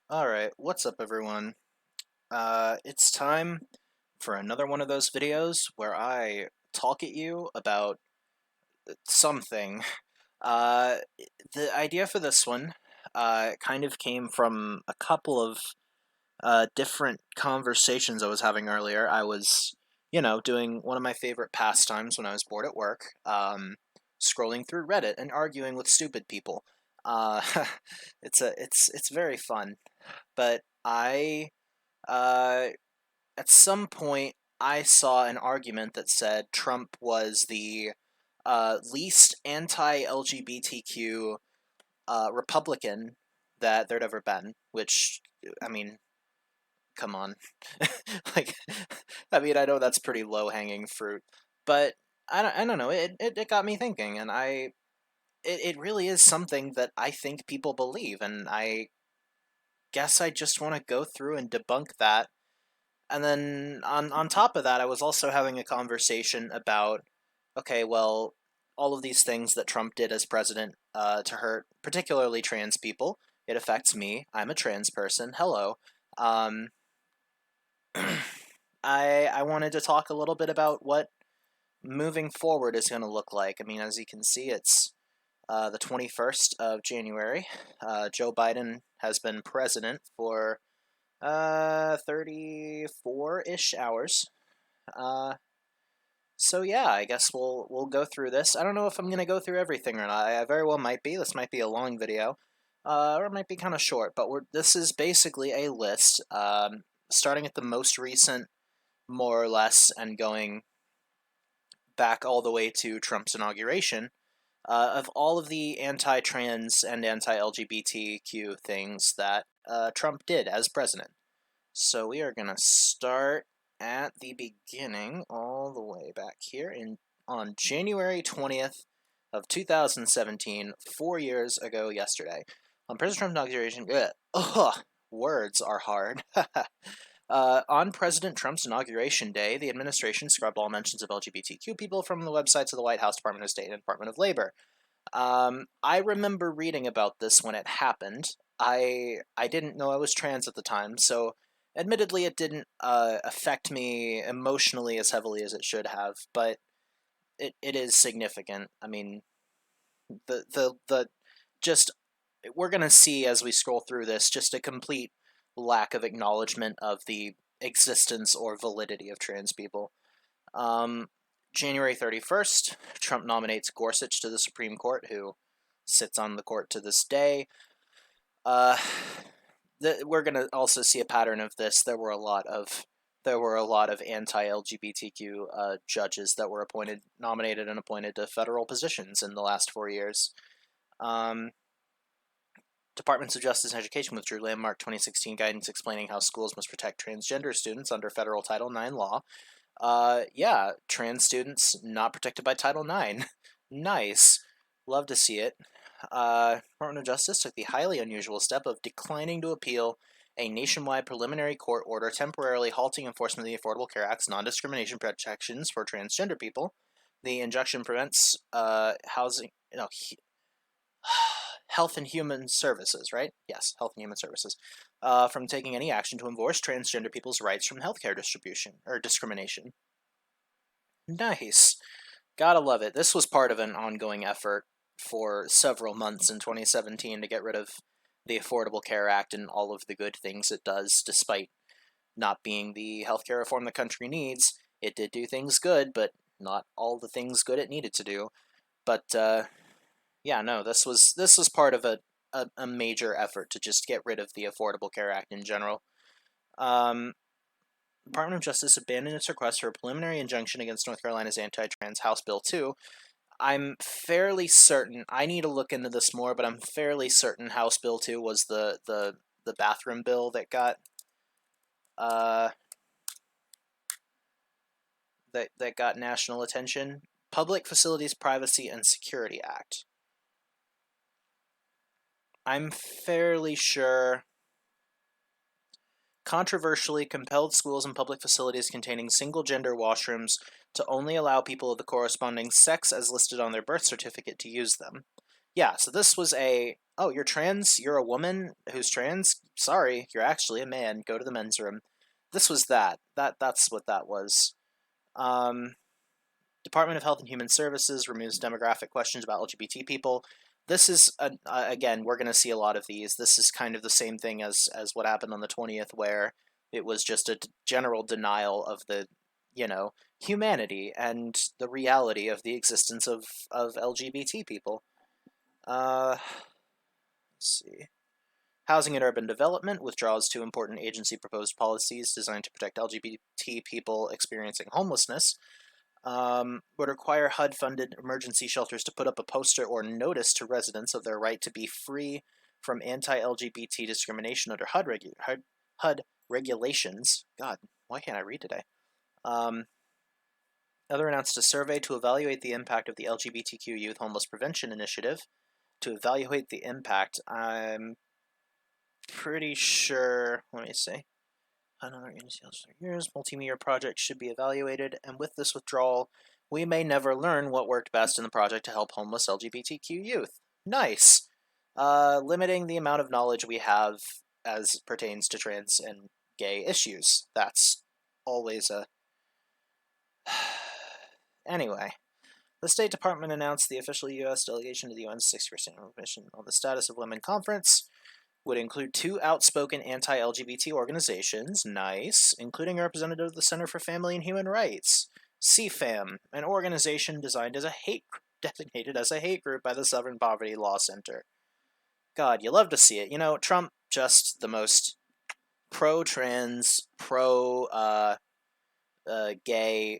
Alright, what's up everyone? It's time for another one of those videos where I talk at you about something. Uh, the idea for this one kind of came from a couple of different conversations I was having earlier. I was, doing one of my favorite pastimes when I was bored at work, scrolling through Reddit and arguing with stupid people. Uh, it's very fun, but uh, at some point, I saw an argument that said Trump was the least anti-LGBTQ Republican that there'd ever been. Which, I mean, come on, like, I know that's pretty low-hanging fruit, but I don't know. It got me thinking, and it really is something that I think people believe, and I guess I just want to go through and debunk that. And then on top of that, I was also having a conversation about, okay, well, all of these things that Trump did as president to hurt particularly trans people. It affects me. I'm a trans person. Hello. Um, I wanted to talk a little bit about what moving forward is going to look like. I mean, as you can see, it's the 21st of January. Joe Biden has been president for 34-ish hours. Uh, so yeah, I guess we'll go through this. I don't know if I'm gonna go through everything or not. I very well might be. This might be a long video, or it might be kind of short. But this is basically a list, starting at the most recent, more or less, and going back all the way to Trump's inauguration, of all of the anti-trans and anti-LGBTQ things that Trump did as president. So we are gonna start at the beginning, all the way back here on January 20th of 2017, 4 years ago yesterday. On President Trump's inauguration, words are hard. On President Trump's inauguration day, the administration scrubbed all mentions of LGBTQ people from the websites of the White House, Department of State, and Department of Labor. I remember reading about this when it happened. I didn't know I was trans at the time, so admittedly it didn't affect me emotionally as heavily as it should have, but it is significant. I mean, the just we're gonna see as we scroll through this just a complete lack of acknowledgement of the existence or validity of trans people. Um, January 31st, Trump nominates Gorsuch to the Supreme Court, who sits on the court to this day. Uh, we're going to also see a pattern of this. There were a lot of anti-LGBTQ judges that were nominated, and appointed to federal positions in the last 4 years. Um, Departments of Justice and Education withdrew landmark 2016 guidance explaining how schools must protect transgender students under federal Title IX law. Yeah, trans students not protected by Title IX. Nice. Love to see it. Department of Justice took the highly unusual step of declining to appeal a nationwide preliminary court order temporarily halting enforcement of the Affordable Care Act's non-discrimination protections for transgender people. The injunction prevents Health and Human Services, right? Yes, Health and Human Services, from taking any action to enforce transgender people's rights from healthcare distribution or discrimination. Nice. Gotta love it. This was part of an ongoing effort for several months in 2017 to get rid of the Affordable Care Act and all of the good things it does, despite not being the healthcare reform the country needs. It did do things good, but not all the things good it needed to do. But yeah, no, this was part of a major effort to just get rid of the Affordable Care Act in general. Department of Justice abandoned its request for a preliminary injunction against North Carolina's anti-trans House Bill 2. I'm fairly certain, I need to look into this more, but I'm fairly certain House Bill 2 was the bathroom bill that got uh that got national attention. Public Facilities Privacy and Security Act. I'm fairly sure controversially compelled schools and public facilities containing single-gender washrooms to only allow people of the corresponding sex as listed on their birth certificate to use them. Yeah, so this was a, oh, you're trans, you're a woman who's trans? Sorry, you're actually a man. Go to the men's room. This was that. That's what that was. Um, Department of Health and Human Services removes demographic questions about LGBT people. This is again, we're going to see a lot of these. This is kind of the same thing as what happened on the 20th, where it was just a general denial of the, you know, humanity and the reality of the existence of LGBT people. Let's see. Housing and Urban Development withdraws two important agency proposed policies designed to protect LGBT people experiencing homelessness. Would require HUD-funded emergency shelters to put up a poster or notice to residents of their right to be free from anti-LGBT discrimination under HUD regulations. God, why can't I read today? Other announced a survey to evaluate the impact of the LGBTQ Youth Homeless Prevention Initiative. To evaluate the impact, I'm pretty sure. Let me see. Another years, multi-year project should be evaluated, and with this withdrawal, we may never learn what worked best in the project to help homeless LGBTQ youth. Nice. Limiting the amount of knowledge we have as pertains to trans and gay issues. That's always a. Anyway, the State Department announced the official U.S. delegation to the UN's 60th Annual Mission on the Status of Women Conference would include two outspoken anti-LGBT organizations, nice, including a representative of the Center for Family and Human Rights, CFAM, an organization designated as a hate group by the Southern Poverty Law Center. God, you love to see it. You know, Trump, just the most pro-trans, pro-gay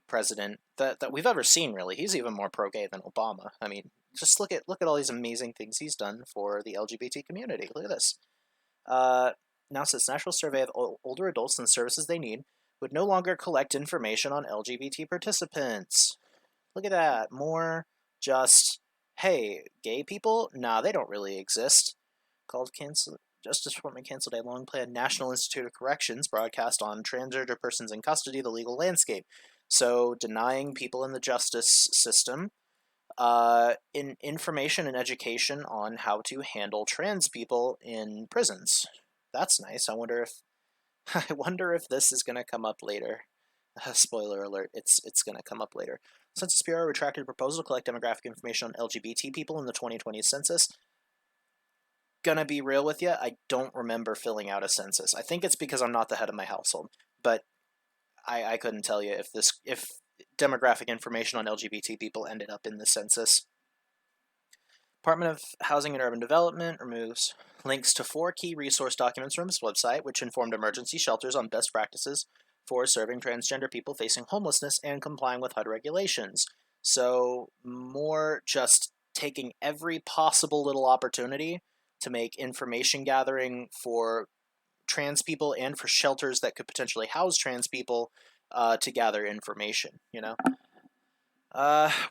president that we've ever seen, really. He's even more pro-gay than Obama. I mean, just look at all these amazing things he's done for the LGBT community. Look at this. Announced its national survey of older adults and the services they need would no longer collect information on LGBT participants. Look at that. More just, hey, gay people? Nah, they don't really exist. Justice Department canceled a long-planned National Institute of Corrections broadcast on transgender persons in custody, the legal landscape. So, denying people in the justice system in information and education on how to handle trans people in prisons. That's nice. I wonder if this is going to come up later. Spoiler alert, it's going to come up later. Census Bureau retracted a proposal to collect demographic information on LGBT people in the 2020 census. Gonna be real with you, I don't remember filling out a census. I think it's because I'm not the head of my household, but I couldn't tell you if demographic information on LGBT people ended up in the census. Department of Housing and Urban Development removes links to 4 key resource documents from its website, which informed emergency shelters on best practices for serving transgender people facing homelessness and complying with HUD regulations. So, more just taking every possible little opportunity to make information gathering for trans people and for shelters that could potentially house trans people to gather information, you know?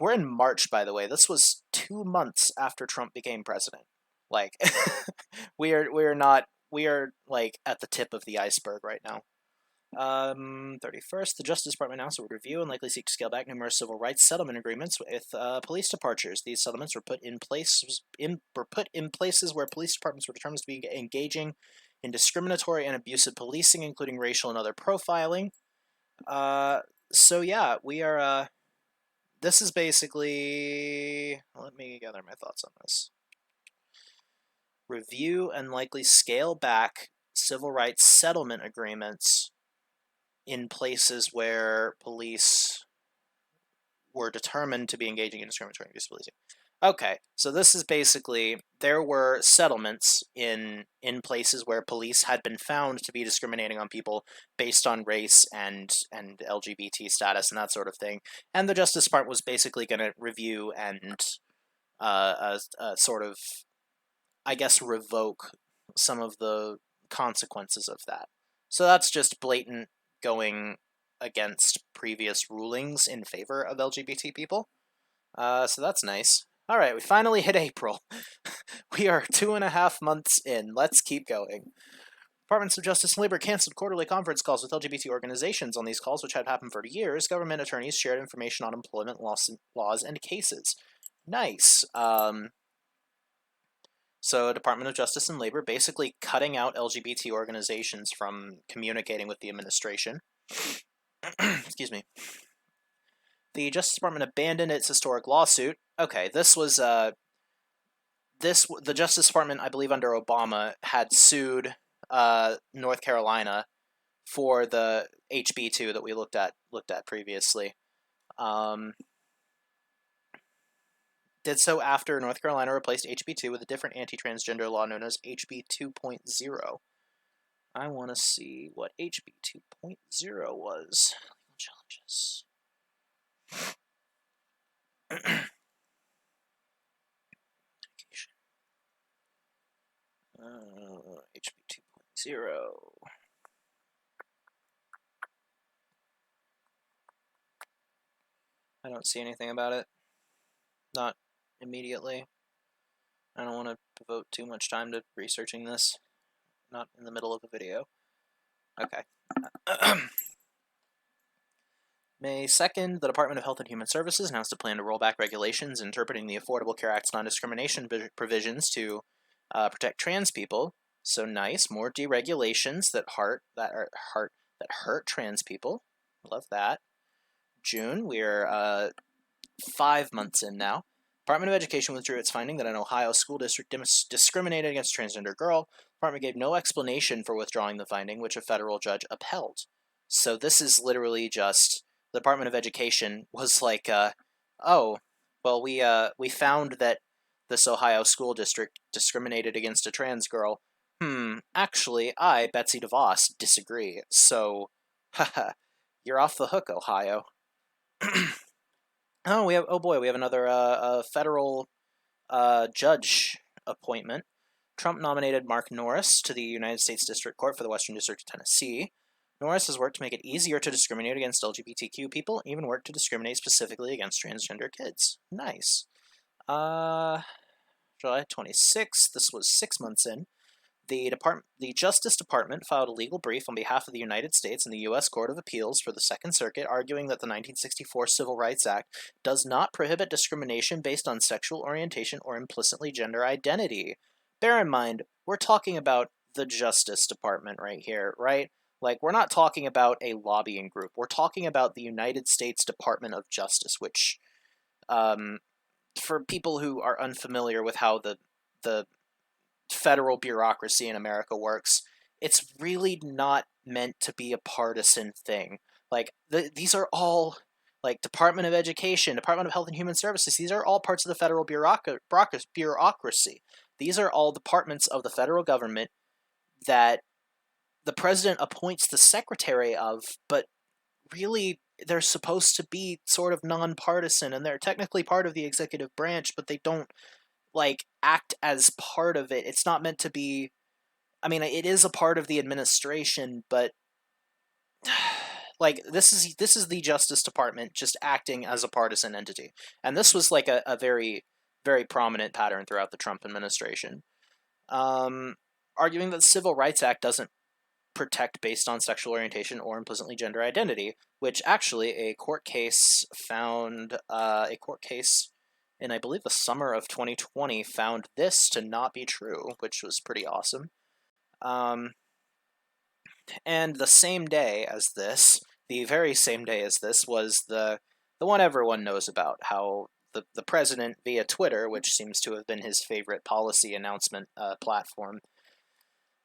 We're in March, by the way. This was 2 months after Trump became president. Like, we are like at the tip of the iceberg right now. 31st, the Justice Department announced it would review and likely seek to scale back numerous civil rights settlement agreements with police departures. These settlements were put in places where police departments were determined to be engaging in discriminatory and abusive policing, including racial and other profiling. So yeah, we are. This is basically. Let me gather my thoughts on this. Review and likely scale back civil rights settlement agreements in places where police were determined to be engaging in discriminatory and abusive policing. Okay, so this is basically, there were settlements in places where police had been found to be discriminating on people based on race and LGBT status and that sort of thing, and the Justice Department was basically going to review and sort of, I guess, revoke some of the consequences of that. So that's just blatant going against previous rulings in favor of LGBT people. So that's nice. All right, we finally hit April. We are 2.5 months in. Let's keep going. Departments of Justice and Labor canceled quarterly conference calls with LGBT organizations. On these calls, which had happened for years, government attorneys shared information on employment laws and cases. Nice. So Department of Justice and Labor basically cutting out LGBT organizations from communicating with the administration. Excuse me. The Justice Department abandoned its historic lawsuit. Okay, this was the Justice Department, I believe, under Obama, had sued North Carolina for the HB2 that we looked at previously. Did so after North Carolina replaced HB2 with a different anti-transgender law known as HB 2.0. I want to see what HB 2.0 was. Challenges. HB 2.0. I don't see anything about it. Not immediately. I don't want to devote too much time to researching this. Not in the middle of a video. Okay. May 2nd, the Department of Health and Human Services announced a plan to roll back regulations interpreting the Affordable Care Act's non-discrimination provisions to protect trans people. So nice, more deregulations that hurt trans people. Love that. June, we're 5 months in now. Department of Education withdrew its finding that an Ohio school district discriminated against a transgender girl. The department gave no explanation for withdrawing the finding, which a federal judge upheld. So this is literally just the Department of Education was like, oh, well, we found that this Ohio school district discriminated against a trans girl. Actually, I, Betsy DeVos, disagree. So, haha, you're off the hook, Ohio. Oh boy, we have another federal judge appointment. Trump nominated Mark Norris to the United States District Court for the Western District of Tennessee. Norris has worked to make it easier to discriminate against LGBTQ people, even worked to discriminate specifically against transgender kids. Nice. July 26th, this was 6 months in. The Justice Department filed a legal brief on behalf of the United States in the U.S. Court of Appeals for the Second Circuit, arguing that the 1964 Civil Rights Act does not prohibit discrimination based on sexual orientation or implicitly gender identity. Bear in mind, we're talking about the Justice Department right here, right? Like, we're not talking about a lobbying group. We're talking about the United States Department of Justice, which, for people who are unfamiliar with how the federal bureaucracy in America works, it's really not meant to be a partisan thing. Like, these are all, like, Department of Education, Department of Health and Human Services, these are all parts of the federal bureaucracy. These are all departments of the federal government that the president appoints the secretary of, but really they're supposed to be sort of nonpartisan, and they're technically part of the executive branch, but they don't like act as part of it. It's not meant to be. I mean, it is a part of the administration, but like this is the Justice Department just acting as a partisan entity, and this was like a very, very prominent pattern throughout the Trump administration. Arguing that the Civil Rights Act doesn't protect based on sexual orientation or implicitly gender identity, which actually a court case in, I believe, the summer of 2020 found this to not be true, which was pretty awesome. And the same day as this, the very same day as this, was the one everyone knows about, how the president, via Twitter, which seems to have been his favorite policy announcement platform,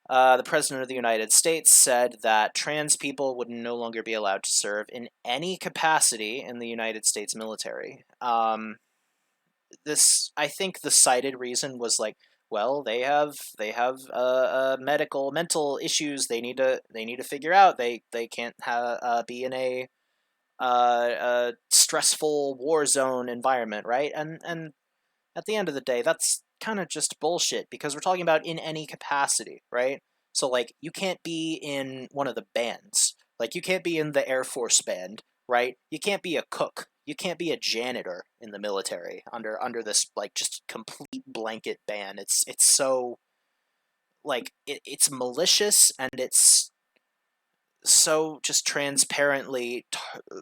the President of the United States said that trans people would no longer be allowed to serve in any capacity in the United States military. This, I think, the cited reason was like, well, they have mental issues they need to figure out. They can't be in a stressful war zone environment, right? And at the end of the day, that's kind of just bullshit, because we're talking about in any capacity, right? So, like, you can't be in one of the bands. Like, you can't be in the Air Force band, right? You can't be a cook. You can't be a janitor in the military under this, like, just complete blanket ban. It's so, like, it's malicious, and it's so just transparently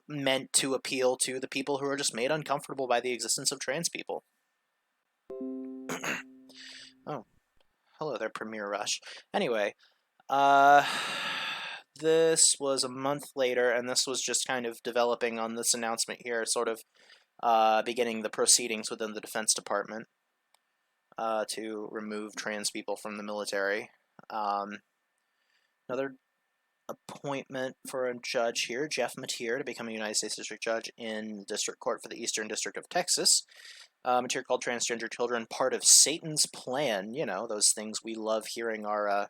meant to appeal to the people who are just made uncomfortable by the existence of trans people. Oh, hello there, Premier Rush. Anyway, uh, this was a month later, and this was just kind of developing on this announcement here, sort of beginning the proceedings within the Defense Department to remove trans people from the military. Another appointment for a judge here, Jeff Mateer, to become a United States District Judge in the District Court for the Eastern District of Texas. Mateer called transgender children part of Satan's plan. You know, those things we love hearing our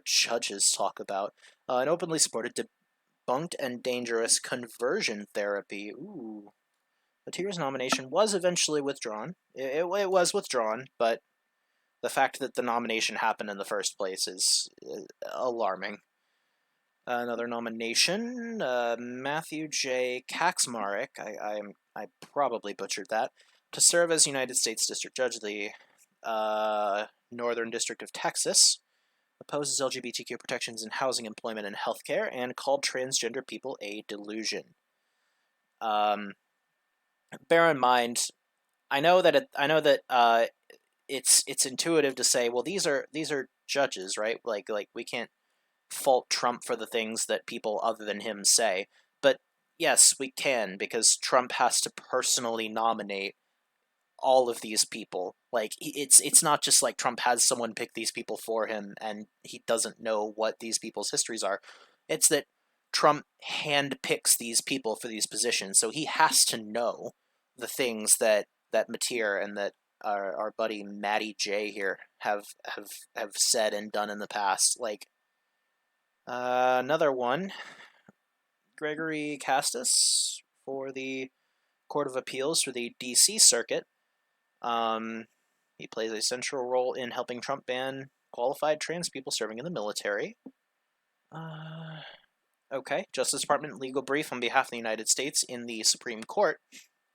judges talk about. And openly supported debunked and dangerous conversion therapy. Ooh. Mateer's nomination was eventually withdrawn. It was withdrawn, but the fact that the nomination happened in the first place is alarming. Another nomination, Matthew J. Kaczmarek, I probably butchered that, to serve as United States District Judge of the Northern District of Texas, opposes LGBTQ protections in housing, employment, and healthcare, and called transgender people a delusion. Bear in mind, I know that it's intuitive to say, well, these are judges, right? Like we can't fault Trump for the things that people other than him say. But yes, we can, because Trump has to personally nominate all of these people. Like, it's not just like Trump has someone pick these people for him and he doesn't know what these people's histories are. It's that Trump handpicks these people for these positions, so he has to know the things that Mateer and that our buddy Matty J here have said and done in the past. Like, another one, Gregory Castus for the Court of Appeals for the D.C. Circuit. He plays a central role in helping Trump ban qualified trans people serving in the military. Okay, Justice Department legal brief on behalf of the United States in the Supreme Court,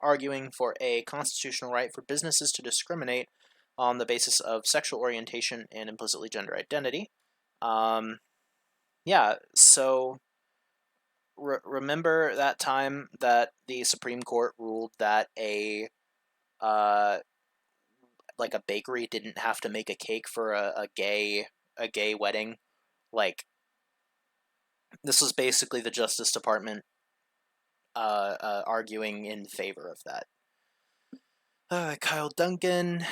arguing for a constitutional right for businesses to discriminate on the basis of sexual orientation and implicitly gender identity. Yeah, so remember that time that the Supreme Court ruled that a bakery didn't have to make a cake for a gay wedding? Like, this was basically the Justice Department arguing in favor of that. Kyle Duncan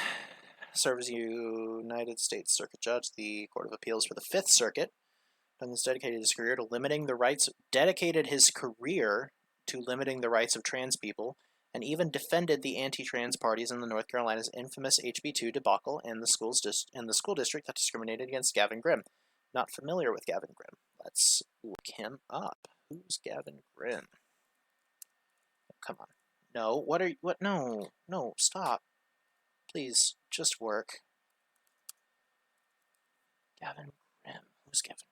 serves United States Circuit Judge, the Court of Appeals for the Fifth Circuit. Duncan's dedicated his career to limiting the rights of trans people, and even defended the anti-trans parties in the North Carolina's infamous HB2 debacle and the school district that discriminated against Gavin Grimm. Not familiar with Gavin Grimm. Let's look him up. Who's Gavin Grimm? Oh, come on. No, what? No, stop. Please, just work. Gavin Grimm. Who's Gavin Grimm?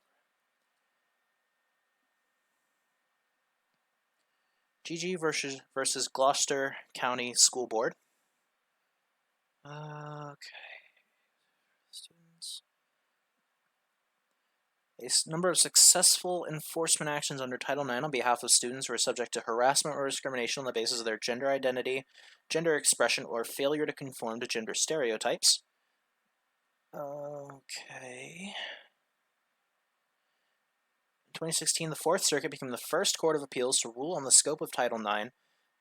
GG versus Gloucester County School Board. Okay. Students. A number of successful enforcement actions under Title IX on behalf of students who are subject to harassment or discrimination on the basis of their gender identity, gender expression, or failure to conform to gender stereotypes. Okay. In 2016, the Fourth Circuit became the first court of appeals to rule on the scope of Title IX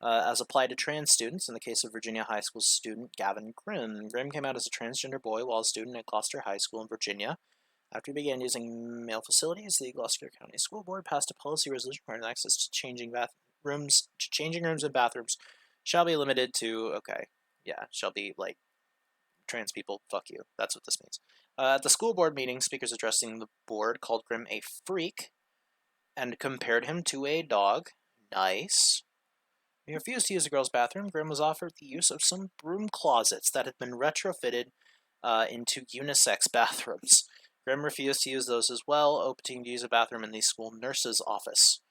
as applied to trans students in the case of Virginia High School student Gavin Grimm. Grimm came out as a transgender boy while a student at Gloucester High School in Virginia. After he began using male facilities, the Gloucester County School Board passed a policy resolution requiring access to changing rooms and bathrooms shall be limited to, shall be like trans people, fuck you. That's what this means. At the school board meeting, speakers addressing the board called Grimm a freak and compared him to a dog. Nice. When he refused to use the girls' bathroom, Grimm was offered the use of some broom closets that had been retrofitted into unisex bathrooms. Grimm refused to use those as well, opting to use a bathroom in the school nurse's office.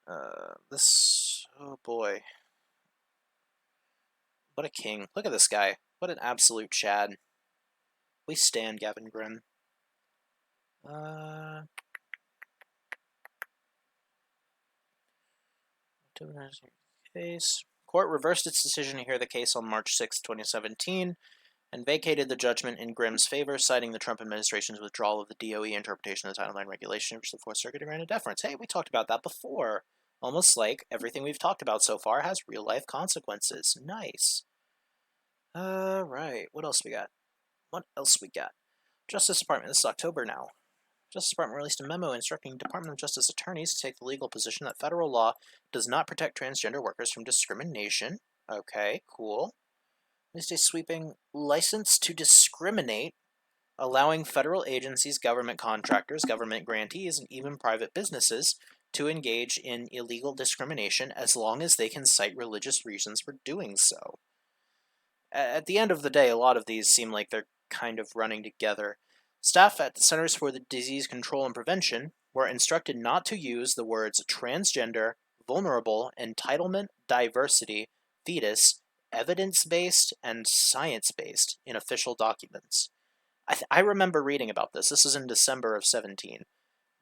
Oh boy. What a king. Look at this guy. What an absolute Chad. We stand Gavin Grimm. Case. Court reversed its decision to hear the case on March 6, 2017, and vacated the judgment in Grimm's favor, citing the Trump administration's withdrawal of the DOE interpretation of the Title IX regulation, which the Fourth Circuit granted deference. Hey, we talked about that before. Almost like everything we've talked about so far has real-life consequences. Nice. Right. What else we got? Justice Department. This is October now. Justice Department released a memo instructing Department of Justice attorneys to take the legal position that federal law does not protect transgender workers from discrimination. Okay, cool. Released a sweeping license to discriminate, allowing federal agencies, government contractors, government grantees, and even private businesses to engage in illegal discrimination as long as they can cite religious reasons for doing so. At the end of the day, a lot of these seem like they're kind of running together. Staff at the Centers for the Disease Control and Prevention were instructed not to use the words transgender, vulnerable, entitlement, diversity, fetus, evidence-based, and science-based in official documents. I remember reading about this. This was in December of 17.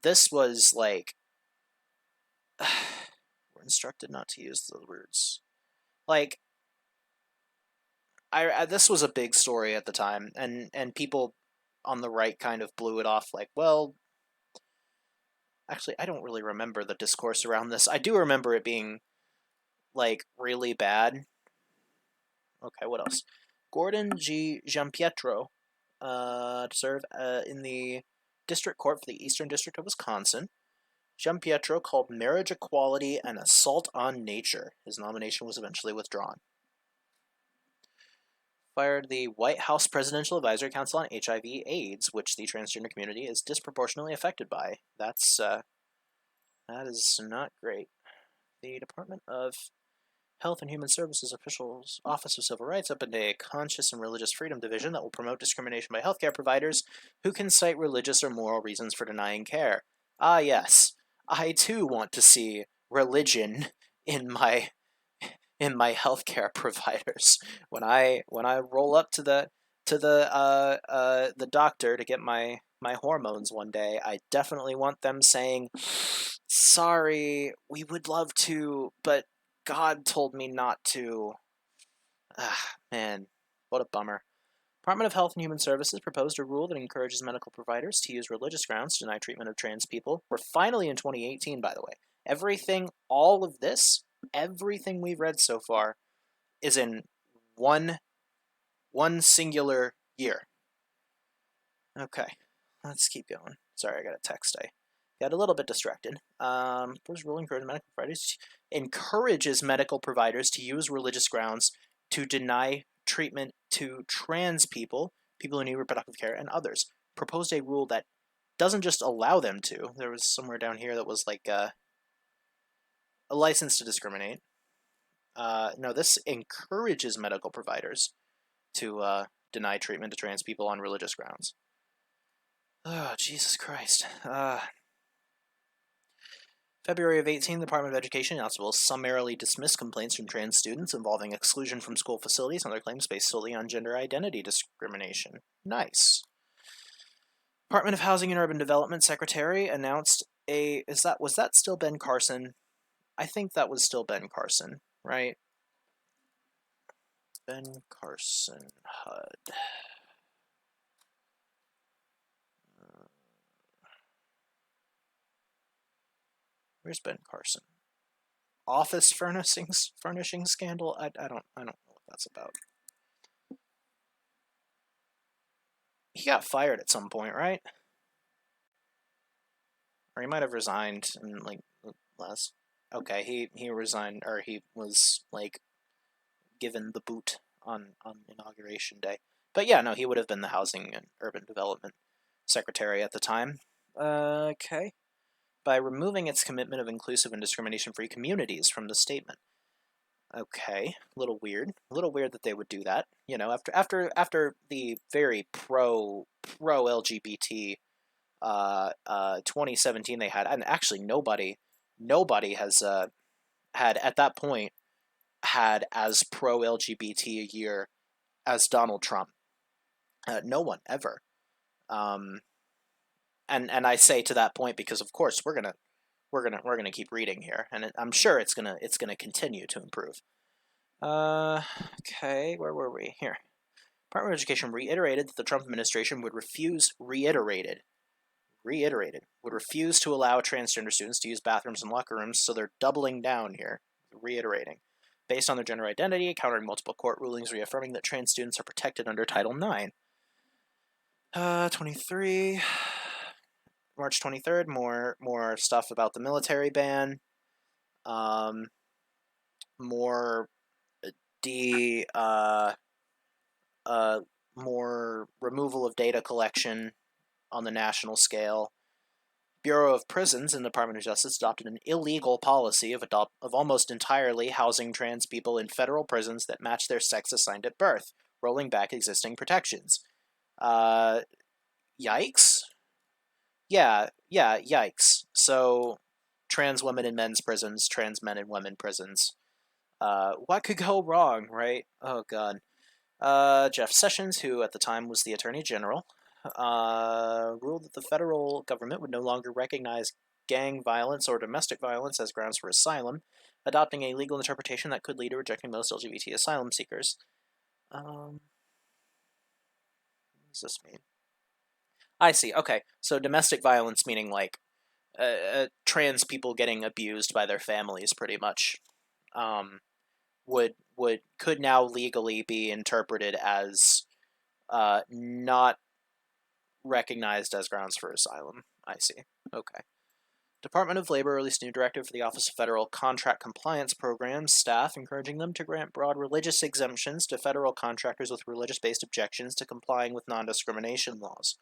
This was like... we're instructed not to use the words. Like... this was a big story at the time, and people on the right kind of blew it off like, well, actually, I don't really remember the discourse around this. I do remember it being, like, really bad. Okay, what else? Gordon G. Giampietro to serve in the District Court for the Eastern District of Wisconsin. Giampietro called marriage equality an assault on nature. His nomination was eventually withdrawn. Fired the White House Presidential Advisory Council on HIV/AIDS, which the transgender community is disproportionately affected by. That is not great. The Department of Health and Human Services officials Office of Civil Rights opened a Conscious and Religious Freedom Division that will promote discrimination by healthcare providers who can cite religious or moral reasons for denying care. Ah, yes. I too want to see religion in my healthcare providers. When I roll up to the doctor to get my hormones one day, I definitely want them saying, "Sorry, we would love to, but God told me not to." Ah, man, what a bummer. Department of Health and Human Services proposed a rule that encourages medical providers to use religious grounds to deny treatment of trans people. We're finally in 2018, by the way. All of this, everything we've read so far is in one singular year. Okay, let's keep going. Sorry, I got a text. I got a little bit distracted. First rule encourages medical providers to use religious grounds to deny treatment to trans people, people who need reproductive care, and others. Proposed a rule that doesn't just allow them to. There was somewhere down here that was like a license to discriminate. No, this encourages medical providers to deny treatment to trans people on religious grounds. Oh, Jesus Christ. February of 18, the Department of Education announced it will summarily dismiss complaints from trans students involving exclusion from school facilities and their claims based solely on gender identity discrimination. Nice. Department of Housing and Urban Development Secretary announced was that still Ben Carson? I think that was still Ben Carson, right? Ben Carson HUD. Where's Ben Carson? Office furnishing scandal? I don't know what that's about. He got fired at some point, right? Or he might have resigned in like last. Okay, he resigned, or he was like given the boot on Inauguration Day. But yeah, no, he would have been the Housing and Urban Development Secretary at the time. Okay. By removing its commitment of inclusive and discrimination-free communities from the statement. Okay, a little weird. A little weird that they would do that. You know, after the very pro LGBT 2017 they had, and actually nobody has had at that point had as pro LGBT a year as Donald Trump. No one ever. And I say to that point because of course we're gonna keep reading here, and I'm sure it's gonna continue to improve. Okay, where were we? Here. Department of Education reiterated that the Trump administration would would refuse to allow transgender students to use bathrooms and locker rooms, so they're doubling down here, reiterating. Based on their gender identity, countering multiple court rulings reaffirming that trans students are protected under Title IX. 23, March 23rd, more stuff about the military ban. More more removal of data collection on the national scale. Bureau of Prisons and Department of Justice adopted an illegal policy of almost entirely housing trans people in federal prisons that match their sex assigned at birth, rolling back existing protections. Yikes? Yeah, yikes. So, trans women in men's prisons, trans men in women prisons. What could go wrong, right? Oh, God. Jeff Sessions, who at the time was the Attorney General, ruled that the federal government would no longer recognize gang violence or domestic violence as grounds for asylum, adopting a legal interpretation that could lead to rejecting most LGBT asylum seekers. What does this mean? I see. Okay, so domestic violence meaning like trans people getting abused by their families, pretty much. Could now legally be interpreted as not recognized as grounds for asylum. I see. Okay. Department of Labor released a new directive for the Office of Federal Contract Compliance Programs staff, encouraging them to grant broad religious exemptions to federal contractors with religious-based objections to complying with non-discrimination laws.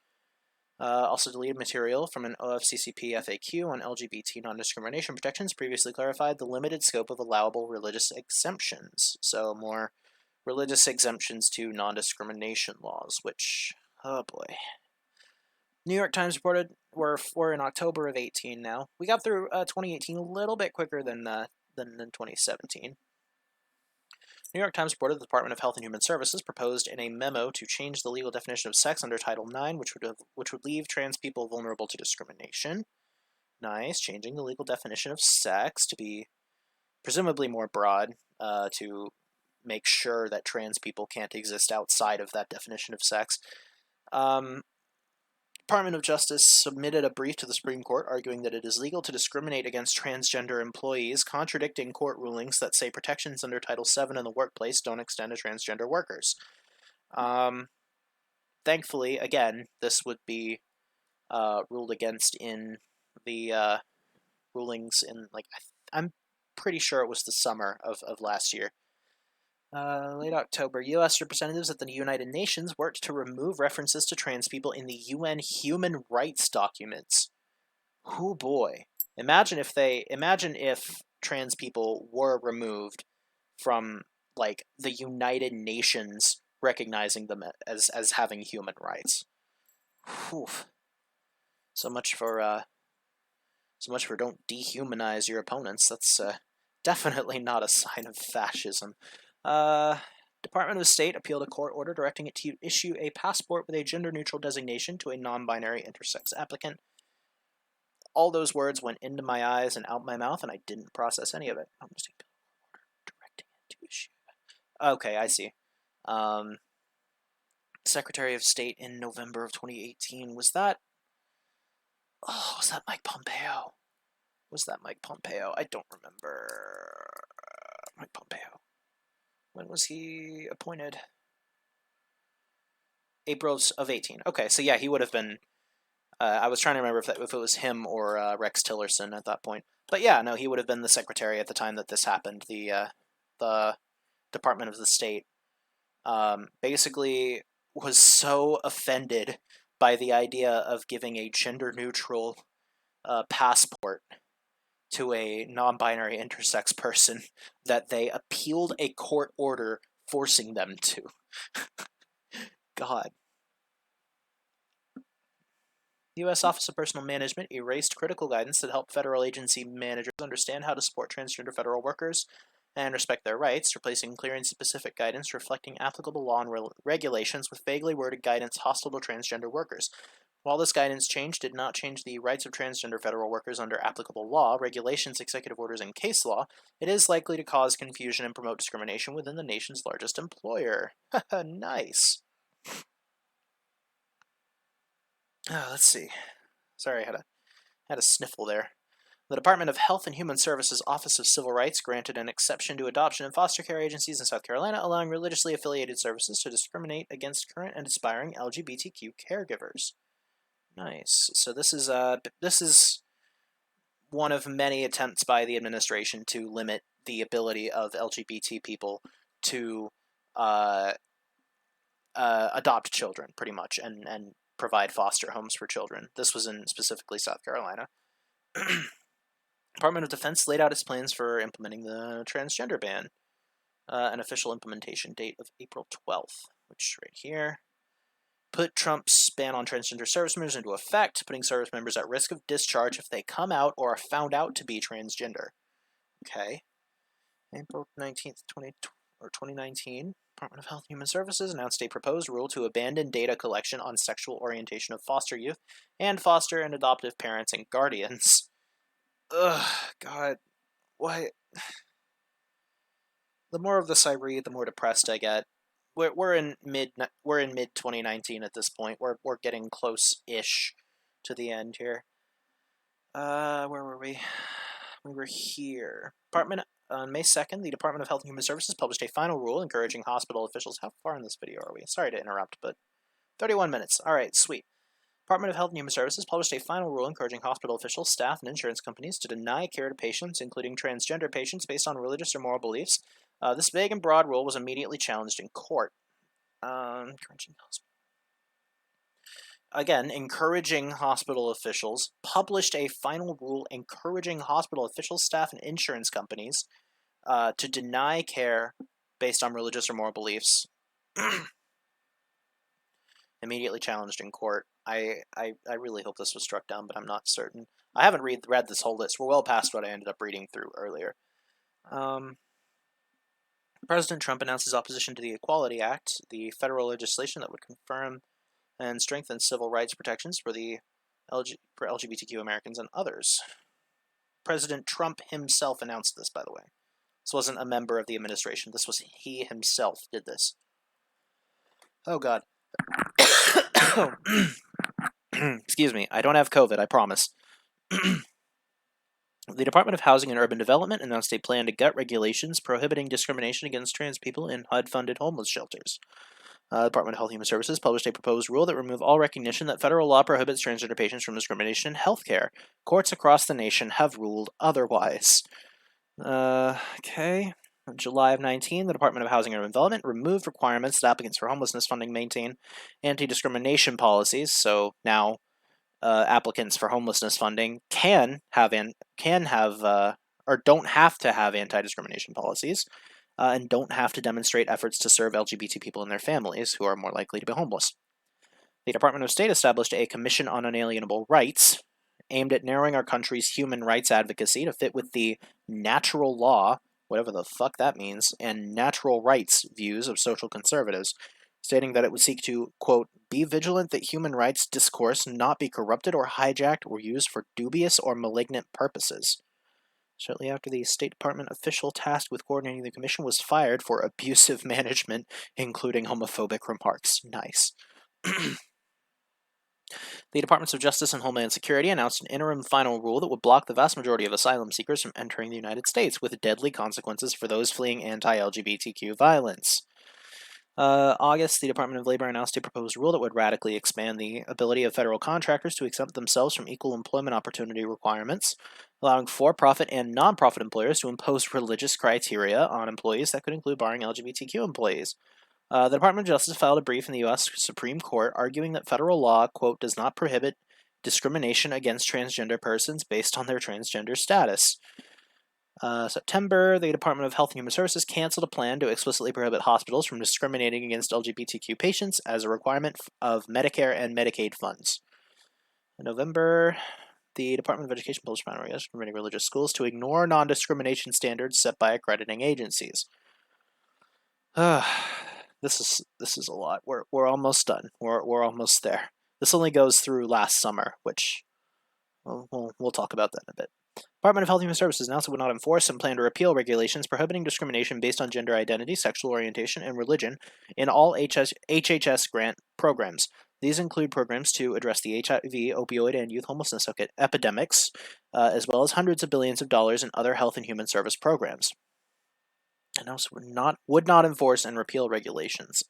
Also deleted material from an OFCCP FAQ on LGBT non-discrimination protections previously clarified the limited scope of allowable religious exemptions. So more religious exemptions to non-discrimination laws, which, oh boy. New York Times reported we're in October of 18 now. We got through 2018 a little bit quicker than 2017. New York Times reported the Department of Health and Human Services proposed in a memo to change the legal definition of sex under Title IX, which would leave trans people vulnerable to discrimination. Nice, changing the legal definition of sex to be presumably more broad, to make sure that trans people can't exist outside of that definition of sex. Department of Justice submitted a brief to the Supreme Court arguing that it is legal to discriminate against transgender employees, contradicting court rulings that say protections under Title VII in the workplace don't extend to transgender workers. Thankfully, again, this would be ruled against in the rulings in, like, I'm pretty sure it was the summer of last year. Late October, U.S. representatives at the United Nations worked to remove references to trans people in the UN human rights documents. Oh boy. Imagine if trans people were removed from, like, the United Nations recognizing them as having human rights. Whew. So much for don't dehumanize your opponents. That's definitely not a sign of fascism. Department of State appealed a court order directing it to issue a passport with a gender-neutral designation to a non-binary intersex applicant. All those words went into my eyes and out my mouth, and I didn't process any of it. I'm just directing it to issue. Okay, I see. Secretary of State in November of 2018. Was that Mike Pompeo? I don't remember. Mike Pompeo. When was he appointed? April of 18. Okay, so yeah, he would have been. I was trying to remember if it was him or Rex Tillerson at that point. But yeah, no, he would have been the secretary at the time that this happened. The Department of the State basically was so offended by the idea of giving a gender-neutral passport to a non-binary intersex person that they appealed a court order forcing them to. God. The U.S. Office of Personnel Management erased critical guidance that helped federal agency managers understand how to support transgender federal workers and respect their rights, replacing clear and specific guidance reflecting applicable law and regulations with vaguely worded guidance hostile to transgender workers. While this guidance change did not change the rights of transgender federal workers under applicable law, regulations, executive orders, and case law, it is likely to cause confusion and promote discrimination within the nation's largest employer. Nice. Let's see. Sorry, I had a sniffle there. The Department of Health and Human Services Office of Civil Rights granted an exception to adoption and foster care agencies in South Carolina, allowing religiously affiliated services to discriminate against current and aspiring LGBTQ caregivers. Nice. So this is one of many attempts by the administration to limit the ability of LGBT people to uh, adopt children, pretty much, and provide foster homes for children. This was in specifically South Carolina. Department of Defense laid out its plans for implementing the transgender ban. An official implementation date of April 12th, which right here. Put Trump's ban on transgender service members into effect, putting service members at risk of discharge if they come out or are found out to be transgender. Okay. April 19th, 2019, Department of Health and Human Services announced a proposed rule to abandon data collection on sexual orientation of foster youth and foster and adoptive parents and guardians. Ugh, God. Why? The more of this I read, the more depressed I get. We're in mid 2019 at this point. We're getting close-ish to the end here. Where were we? We were here. On May 2nd, the Department of Health and Human Services published a final rule encouraging hospital officials. How far in this video are we? Sorry to interrupt, but 31 minutes. All right, sweet. Department of Health and Human Services published a final rule encouraging hospital officials, staff, and insurance companies to deny care to patients, including transgender patients, based on religious or moral beliefs. This vague and broad rule was immediately challenged in court. Again, encouraging hospital officials, published a final rule encouraging hospital officials, staff, and insurance companies to deny care based on religious or moral beliefs. Immediately challenged in court. I really hope this was struck down, but I'm not certain. I haven't read this whole list. We're well past what I ended up reading through earlier. President Trump announced his opposition to the Equality Act, the federal legislation that would confirm and strengthen civil rights protections for LGBTQ Americans and others. President Trump himself announced this, by the way. This wasn't a member of the administration. This was he himself did this. Oh, God. Excuse me. I don't have COVID, I promise. The Department of Housing and Urban Development announced a plan to gut regulations prohibiting discrimination against trans people in HUD-funded homeless shelters. The Department of Health and Human Services published a proposed rule that removes all recognition that federal law prohibits transgender patients from discrimination in healthcare. Courts across the nation have ruled otherwise. Okay. In July of 19, the Department of Housing and Urban Development removed requirements that applicants for homelessness funding maintain anti-discrimination policies. So now, applicants for homelessness funding can have or don't have to have anti-discrimination policies, and don't have to demonstrate efforts to serve LGBT people and their families who are more likely to be homeless. The Department of State established a Commission on Unalienable Rights, aimed at narrowing our country's human rights advocacy to fit with the natural law, whatever the fuck that means, and natural rights views of social conservatives, stating that it would seek to, quote, be vigilant that human rights discourse not be corrupted or hijacked or used for dubious or malignant purposes. Shortly after, the State Department official tasked with coordinating the commission was fired for abusive management, including homophobic remarks. Nice. The Departments of Justice and Homeland Security announced an interim final rule that would block the vast majority of asylum seekers from entering the United States, with deadly consequences for those fleeing anti-LGBTQ violence. August, the Department of Labor announced a proposed rule that would radically expand the ability of federal contractors to exempt themselves from equal employment opportunity requirements, allowing for-profit and non-profit employers to impose religious criteria on employees that could include barring LGBTQ employees. The Department of Justice filed a brief in the U.S. Supreme Court arguing that federal law, quote, does not prohibit discrimination against transgender persons based on their transgender status. September, the Department of Health and Human Services canceled a plan to explicitly prohibit hospitals from discriminating against LGBTQ patients as a requirement of Medicare and Medicaid funds. In November, the Department of Education published final regulations permitting religious schools to ignore non-discrimination standards set by accrediting agencies. This is a lot. We're almost done. We're almost there. This only goes through last summer, which we'll talk about that in a bit. Department of Health and Human Services announced it would not enforce and plan to repeal regulations prohibiting discrimination based on gender identity, sexual orientation, and religion in all HHS grant programs. These include programs to address the HIV, opioid, and youth homelessness epidemics, as well as hundreds of billions of dollars in other health and human service programs. And also would not enforce and repeal regulations.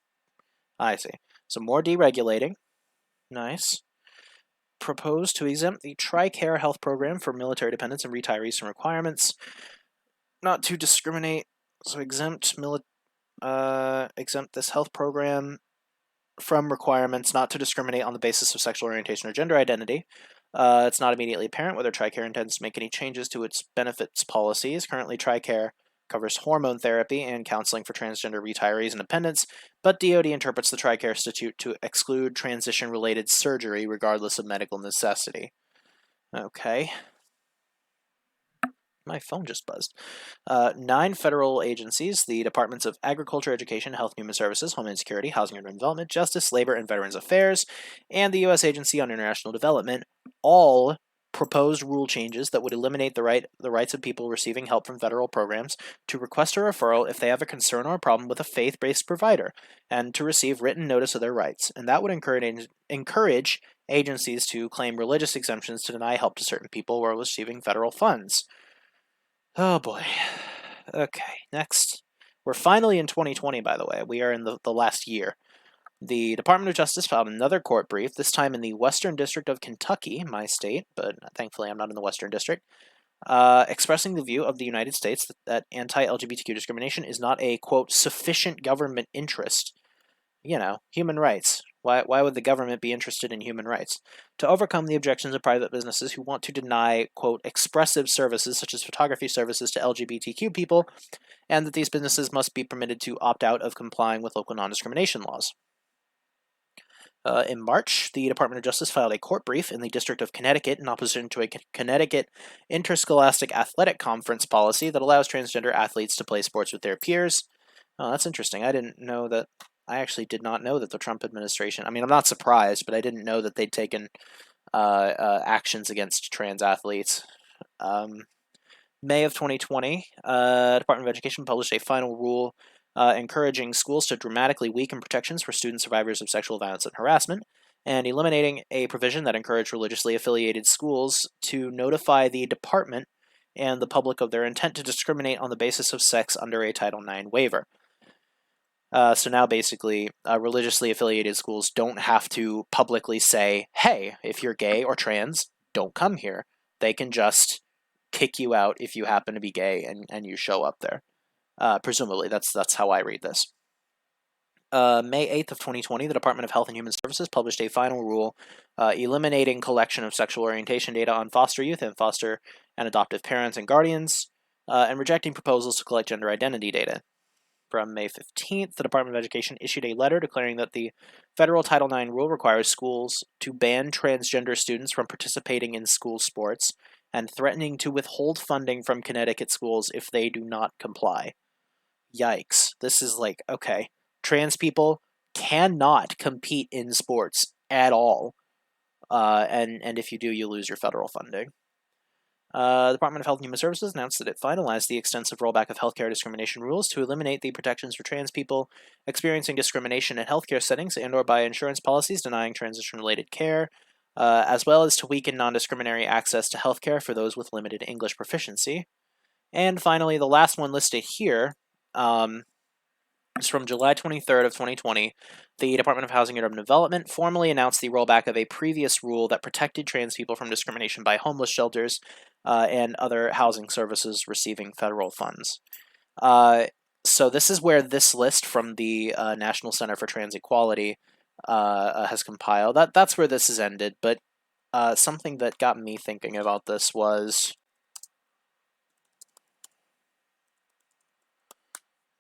I see. So more deregulating. Nice. Proposed to exempt the TRICARE health program for military dependents and retirees from requirements. Not to discriminate. So exempt this health program from requirements not to discriminate on the basis of sexual orientation or gender identity. It's not immediately apparent whether TRICARE intends to make any changes to its benefits policies. Currently, TRICARE covers hormone therapy and counseling for transgender retirees and dependents, but DoD interprets the TRICARE statute to exclude transition-related surgery regardless of medical necessity. Okay. My phone just buzzed. 9 federal agencies, the Departments of Agriculture, Education, Health and Human Services, Homeland Security, Housing and Urban Development, Justice, Labor, and Veterans Affairs, and the U.S. Agency on International Development, all proposed rule changes that would eliminate the rights of people receiving help from federal programs to request a referral if they have a concern or a problem with a faith-based provider, and to receive written notice of their rights. And that would encourage agencies to claim religious exemptions to deny help to certain people while receiving federal funds. Oh boy. Okay, next. We're finally in 2020, by the way. We are in the last year. The Department of Justice filed another court brief, this time in the Western District of Kentucky, my state, but thankfully I'm not in the Western District, expressing the view of the United States that anti-LGBTQ discrimination is not a, quote, sufficient government interest. You know, human rights. Why would the government be interested in human rights? To overcome the objections of private businesses who want to deny, quote, expressive services such as photography services to LGBTQ people, and that these businesses must be permitted to opt out of complying with local non-discrimination laws. In March, the Department of Justice filed a court brief in the District of Connecticut in opposition to a Connecticut interscholastic athletic conference policy that allows transgender athletes to play sports with their peers. Oh, that's interesting. I actually did not know that the Trump administration, I mean, I'm not surprised, but I didn't know that they'd taken actions against trans athletes. May of 2020, Department of Education published a final rule encouraging schools to dramatically weaken protections for student survivors of sexual violence and harassment, and eliminating a provision that encouraged religiously affiliated schools to notify the department and the public of their intent to discriminate on the basis of sex under a Title IX waiver. So now basically, religiously affiliated schools don't have to publicly say, hey, if you're gay or trans, don't come here. They can just kick you out if you happen to be gay and you show up there. Presumably, that's how I read this. May 8th of 2020, the Department of Health and Human Services published a final rule eliminating collection of sexual orientation data on foster youth and foster and adoptive parents and guardians, and rejecting proposals to collect gender identity data. From May 15th, the Department of Education issued a letter declaring that the federal Title IX rule requires schools to ban transgender students from participating in school sports and threatening to withhold funding from Connecticut schools if they do not comply. Yikes. This is like, okay, trans people cannot compete in sports at all. And if you do, you lose your federal funding. The Department of Health and Human Services announced that it finalized the extensive rollback of healthcare discrimination rules to eliminate the protections for trans people experiencing discrimination in healthcare settings and/or by insurance policies denying transition-related care, as well as to weaken non-discriminatory access to healthcare for those with limited English proficiency. And finally, the last one listed here is from July 23rd of 2020. The Department of Housing and Urban Development formally announced the rollback of a previous rule that protected trans people from discrimination by homeless shelters and other housing services receiving federal funds. So this is where this list from the National Center for Trans Equality has compiled. That's where this is ended, but something that got me thinking about this was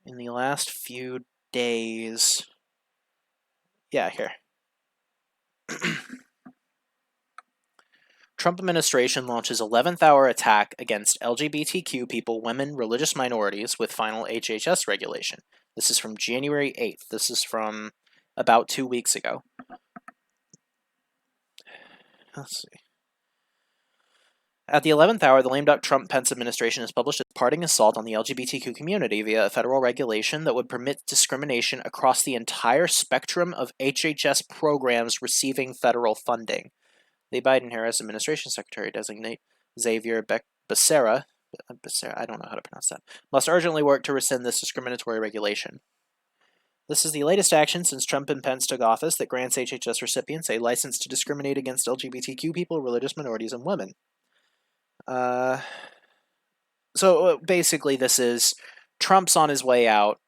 in the last few days. Yeah, here. Trump administration launches 11th hour attack against LGBTQ people, women, religious minorities with final HHS regulation. This is from January 8th. This is from about 2 weeks ago. Let's see. At the 11th hour, the lame duck Trump-Pence administration has published its parting assault on the LGBTQ community via a federal regulation that would permit discrimination across the entire spectrum of HHS programs receiving federal funding. The Biden-Harris administration secretary designate Xavier Becerra, I don't know how to pronounce that, must urgently work to rescind this discriminatory regulation. This is the latest action since Trump and Pence took office that grants HHS recipients a license to discriminate against LGBTQ people, religious minorities, and women. So basically, this is Trump's on his way out.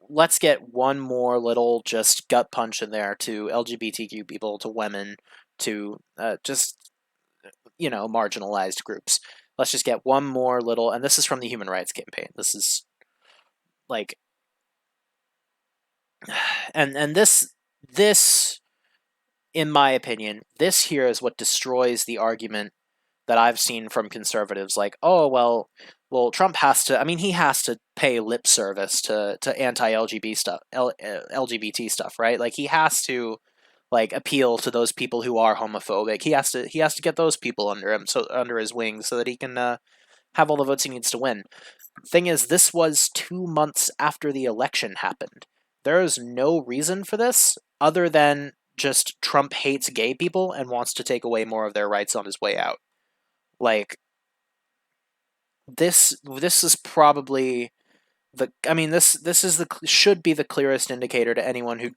Let's get one more little just gut punch in there to LGBTQ people, to women, to just, marginalized groups. Let's just get one more little, and this is from the Human Rights Campaign. This is like, and this, in my opinion, this here is what destroys the argument that I've seen from conservatives, like, oh, well, Trump has to, he has to pay lip service to anti-LGBT stuff, LGBT stuff, right? Like, he has to, like, appeal to those people who are homophobic. He has to get those people under him, so under his wing, so that he can have all the votes he needs to win. Thing is, this was 2 months after the election happened. There is no reason for this other than just Trump hates gay people and wants to take away more of their rights on his way out. Like, this is probably this is should be the clearest indicator to anyone who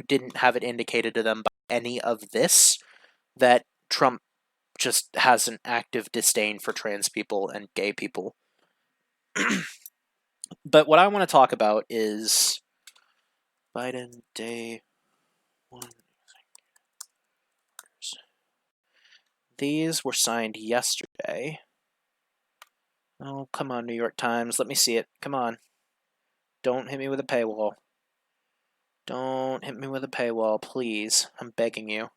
didn't have it indicated to them by any of this, that Trump just has an active disdain for trans people and gay people. But what I want to talk about is Biden Day 1. These were signed yesterday. Oh, come on, New York Times. Let me see it. Come on. Don't hit me with a paywall. Don't hit me with a paywall, please. I'm begging you.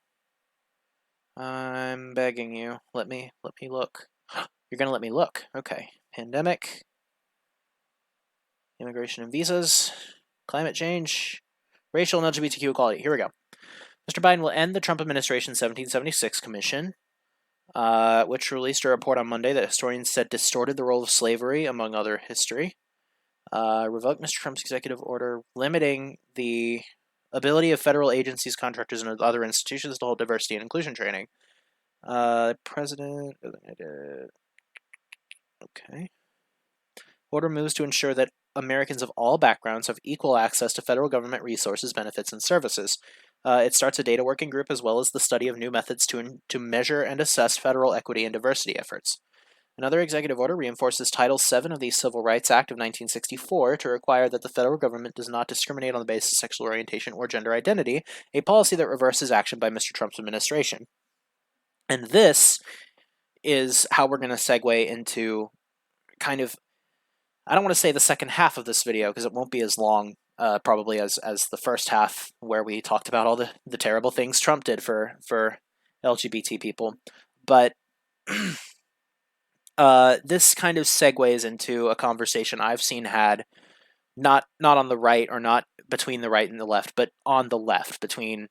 I'm begging you. Let me look. You're gonna let me look. Okay. Pandemic. Immigration and visas. Climate change. Racial and LGBTQ equality. Here we go. Mr. Biden will end the Trump administration's 1776 commission, which released a report on Monday that historians said distorted the role of slavery, among other history. Revoke Mr. Trump's executive order limiting the ability of federal agencies, contractors, and other institutions to hold diversity and inclusion training. President... Okay. Order moves to ensure that Americans of all backgrounds have equal access to federal government resources, benefits, and services. It starts a data working group as well as the study of new methods to measure and assess federal equity and diversity efforts. Another executive order reinforces Title VII of the Civil Rights Act of 1964 to require that the federal government does not discriminate on the basis of sexual orientation or gender identity, a policy that reverses action by Mr. Trump's administration. And this is how we're going to segue into kind of, I don't want to say the second half of this video because it won't be as long probably as the first half where we talked about all the terrible things Trump did for LGBT people. But this kind of segues into a conversation I've seen had not on the right, or not between the right and the left, but on the left, between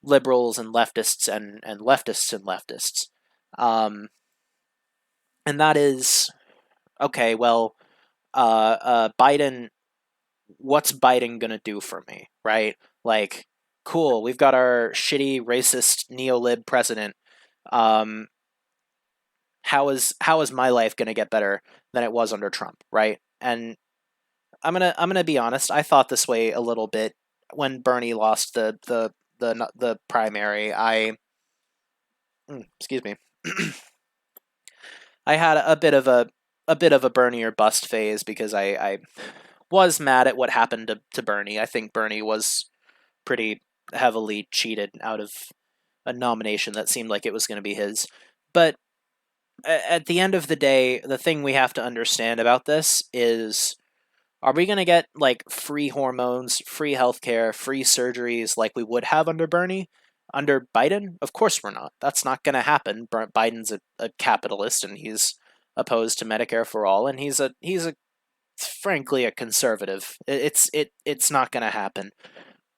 liberals and leftists and leftists and leftists. And that is, okay, well, Biden, what's Biden gonna do for me, right? Like, cool, we've got our shitty, racist, neo-lib president. How is my life gonna get better than it was under Trump, right? And I'm gonna be honest. I thought this way a little bit when Bernie lost the primary. Excuse me. I had a bit of a Bernie or bust phase because I was mad at what happened to Bernie. I think Bernie was pretty heavily cheated out of a nomination that seemed like it was going to be his. But at the end of the day, the thing we have to understand about this is, are we going to get like free hormones, free healthcare, free surgeries like we would have under Bernie? Under Biden? Of course we're not. That's not going to happen. Biden's a capitalist, and he's opposed to Medicare for all, and he's frankly a conservative. It's not going to happen.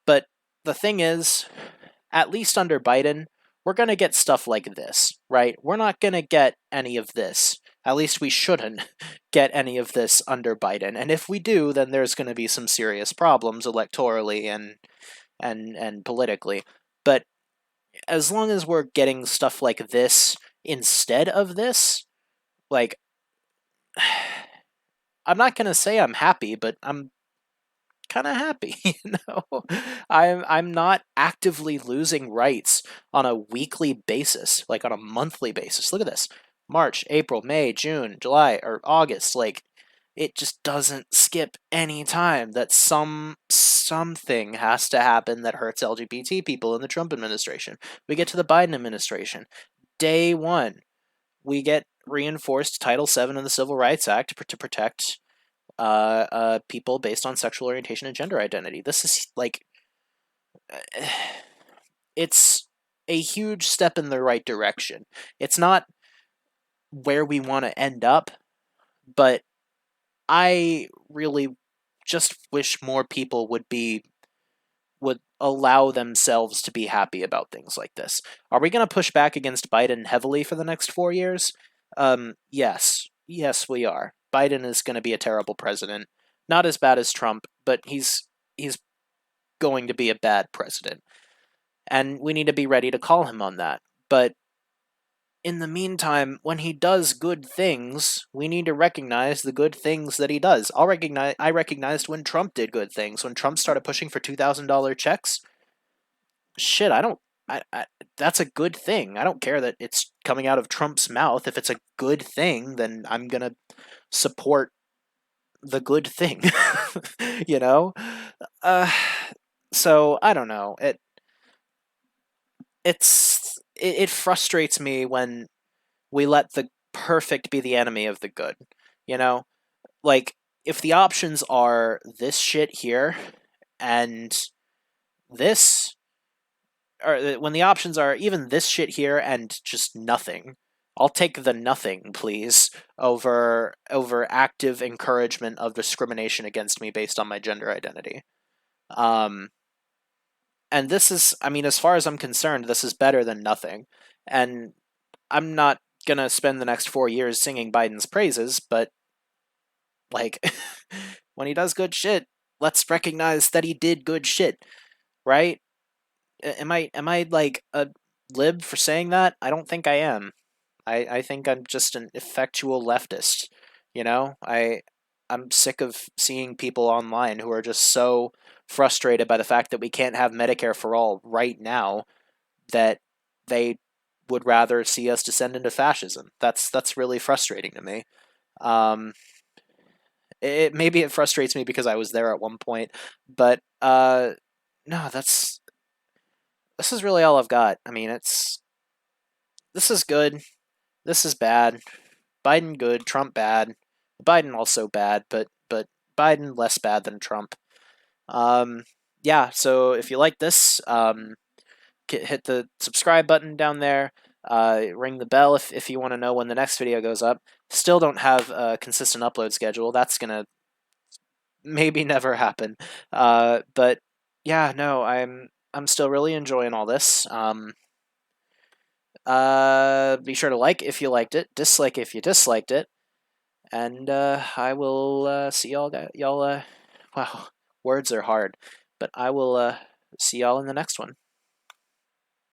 But the thing is, at least under Biden, we're going to get stuff like this, right? We're not going to get any of this. At least we shouldn't get any of this under Biden. And if we do, then there's going to be some serious problems electorally and politically. But as long as we're getting stuff like this instead of this, like, I'm not going to say I'm happy, but I'm kind of happy, you know. I'm not actively losing rights on a weekly basis, like on a monthly basis. Look at this. March, April, May, June, July, or August, like it just doesn't skip any time that something has to happen that hurts LGBT people in the Trump administration. We get to the Biden administration. Day 1, we get reinforced Title VII of the Civil Rights Act to protect people based on sexual orientation and gender identity. This is like, it's a huge step in the right direction. It's not where we want to end up, but I really just wish more people would allow themselves to be happy about things like this. Are we going to push back against Biden heavily for the next 4 years? Yes. Yes, we are. Biden is going to be a terrible president. Not as bad as Trump, but he's going to be a bad president. And we need to be ready to call him on that. But in the meantime, when he does good things, we need to recognize the good things that he does. I recognized when Trump did good things. When Trump started pushing for $2,000 checks, shit, that's a good thing. I don't care that it's coming out of Trump's mouth. If it's a good thing, then I'm gonna support the good thing. You know? Uh, so I don't know. It frustrates me when we let the perfect be the enemy of the good. You know? Like, if the options are this shit here and this, or when the options are even this shit here and just nothing, I'll take the nothing, please, over active encouragement of discrimination against me based on my gender identity. Um, and this is, I mean, as far as I'm concerned, this is better than nothing. And I'm not gonna spend the next 4 years singing Biden's praises, but like, when he does good shit, let's recognize that he did good shit, right? Am I like a lib for saying that? I don't think I am. I think I'm just an effectual leftist. You know, I'm sick of seeing people online who are just so frustrated by the fact that we can't have Medicare for all right now that they would rather see us descend into fascism. That's really frustrating to me. Um, maybe it frustrates me because I was there at one point, but no, this is really all I've got. I mean, this is good. This is bad. Biden good, Trump bad. Biden also bad, but Biden less bad than Trump. Um, yeah. So if you like this, hit the subscribe button down there. Ring the bell if you want to know when the next video goes up. Still don't have a consistent upload schedule. That's gonna maybe never happen. But yeah, no, I'm still really enjoying all this. Be sure to like if you liked it, dislike if you disliked it, and I will see y'all. Wow, words are hard, but I will see y'all in the next one.